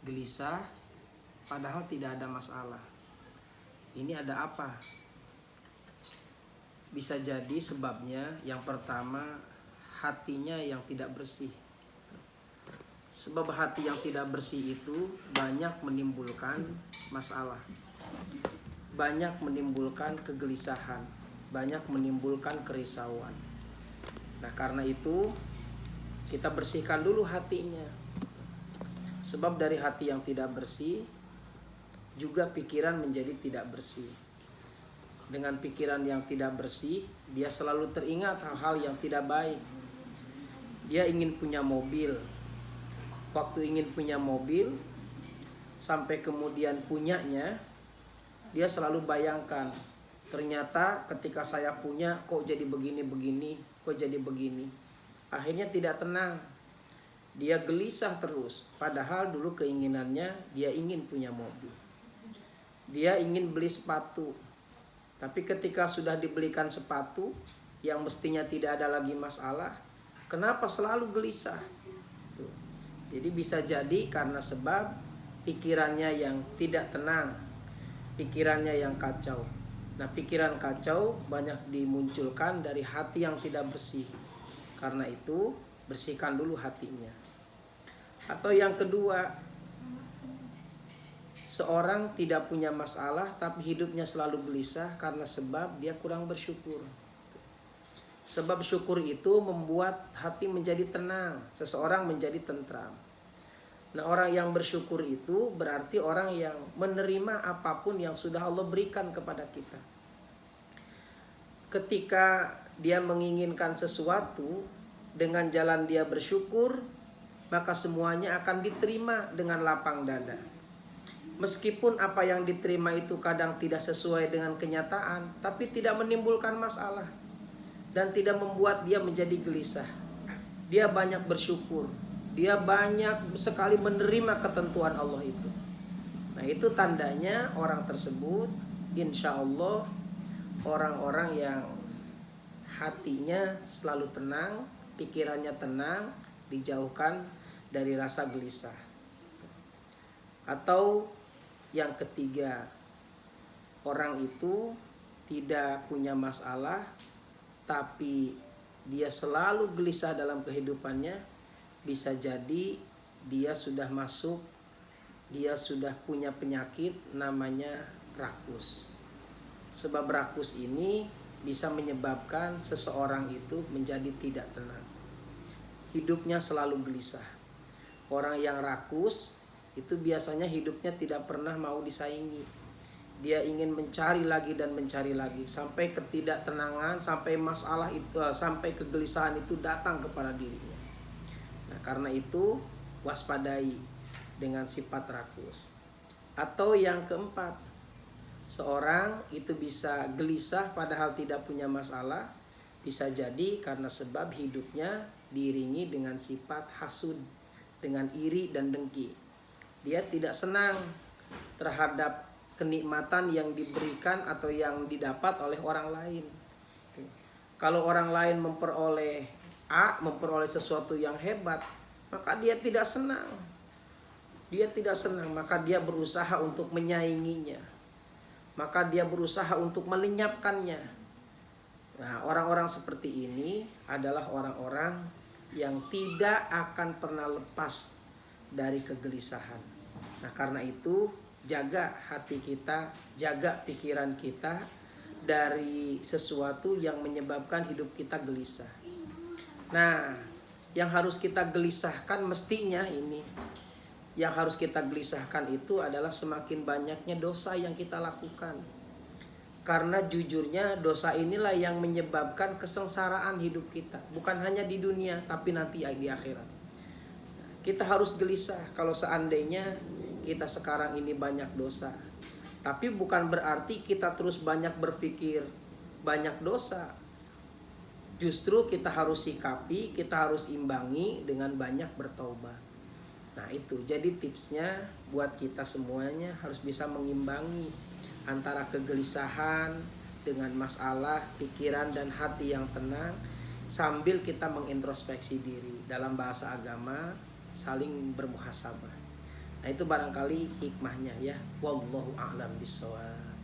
gelisah padahal tidak ada masalah. Ini ada apa? Bisa jadi sebabnya yang pertama, hatinya yang tidak bersih. Sebab hati yang tidak bersih itu banyak menimbulkan masalah, banyak menimbulkan kegelisahan, banyak menimbulkan kerisauan. Nah, karena itu kita bersihkan dulu hatinya. Sebab dari hati yang tidak bersih juga pikiran menjadi tidak bersih. Dengan pikiran yang tidak bersih, dia selalu teringat hal-hal yang tidak baik. Dia ingin punya mobil. Waktu ingin punya mobil, sampai kemudian punyanya, dia selalu bayangkan, ternyata ketika saya punya kok jadi begini-begini, kok jadi begini. Akhirnya tidak tenang. Dia gelisah terus, padahal dulu keinginannya dia ingin punya mobil. Dia ingin beli sepatu, tapi ketika sudah dibelikan sepatu yang mestinya tidak ada lagi masalah, kenapa selalu gelisah? Jadi bisa jadi karena sebab pikirannya yang tidak tenang, pikirannya yang kacau. Nah, pikiran kacau banyak dimunculkan dari hati yang tidak bersih. Karena itu bersihkan dulu hatinya. Atau yang kedua, seorang tidak punya masalah tapi hidupnya selalu gelisah karena sebab dia kurang bersyukur. Sebab syukur itu membuat hati menjadi tenang, seseorang menjadi tentram. Nah, orang yang bersyukur itu berarti orang yang menerima apapun yang sudah Allah berikan kepada kita. Ketika dia menginginkan sesuatu, dengan jalan dia bersyukur, maka semuanya akan diterima dengan lapang dada. Meskipun apa yang diterima itu kadang tidak sesuai dengan kenyataan, tapi tidak menimbulkan masalah dan tidak membuat dia menjadi gelisah. Dia banyak bersyukur, dia banyak sekali menerima ketentuan Allah itu. Nah, itu tandanya orang tersebut insya Allah orang-orang yang hatinya selalu tenang, pikirannya tenang, dijauhkan dari rasa gelisah. Atau yang ketiga, orang itu tidak punya masalah tapi dia selalu gelisah dalam kehidupannya. Bisa jadi dia sudah punya penyakit namanya rakus. Sebab rakus ini bisa menyebabkan seseorang itu menjadi tidak tenang. Hidupnya selalu gelisah. Orang yang rakus itu biasanya hidupnya tidak pernah mau disaingi. Dia ingin mencari lagi dan mencari lagi sampai ketidaktenangan, sampai masalah itu, sampai kegelisahan itu datang kepada dirinya. Nah, karena itu waspadai dengan sifat rakus. Atau yang keempat, seorang itu bisa gelisah padahal tidak punya masalah, bisa jadi karena sebab hidupnya diiringi dengan sifat hasud, dengan iri dan dengki. Dia tidak senang terhadap kenikmatan yang diberikan atau yang didapat oleh orang lain. Kalau orang lain memperoleh sesuatu yang hebat, maka dia tidak senang. Dia tidak senang, maka dia berusaha untuk menyainginya. Maka dia berusaha untuk melenyapkannya. Nah, orang-orang seperti ini adalah orang-orang yang tidak akan pernah lepas dari kegelisahan. Nah, karena itu jaga hati kita, jaga pikiran kita dari sesuatu yang menyebabkan hidup kita gelisah. Nah, yang harus kita gelisahkan mestinya ini, yang harus kita gelisahkan itu adalah semakin banyaknya dosa yang kita lakukan. Karena jujurnya dosa inilah yang menyebabkan kesengsaraan hidup kita. Bukan hanya di dunia, tapi nanti di akhirat. Kita harus gelisah kalau seandainya kita sekarang ini banyak dosa. Tapi bukan berarti kita terus banyak berpikir banyak dosa. Justru kita harus sikapi, kita harus imbangi dengan banyak bertaubat. Nah, itu jadi tipsnya buat kita semuanya harus bisa mengimbangi antara kegelisahan dengan masalah, pikiran dan hati yang tenang sambil kita mengintrospeksi diri. Dalam bahasa agama saling bermuhasabah. Nah, itu barangkali hikmahnya ya. Wallahu a'lam bishawab.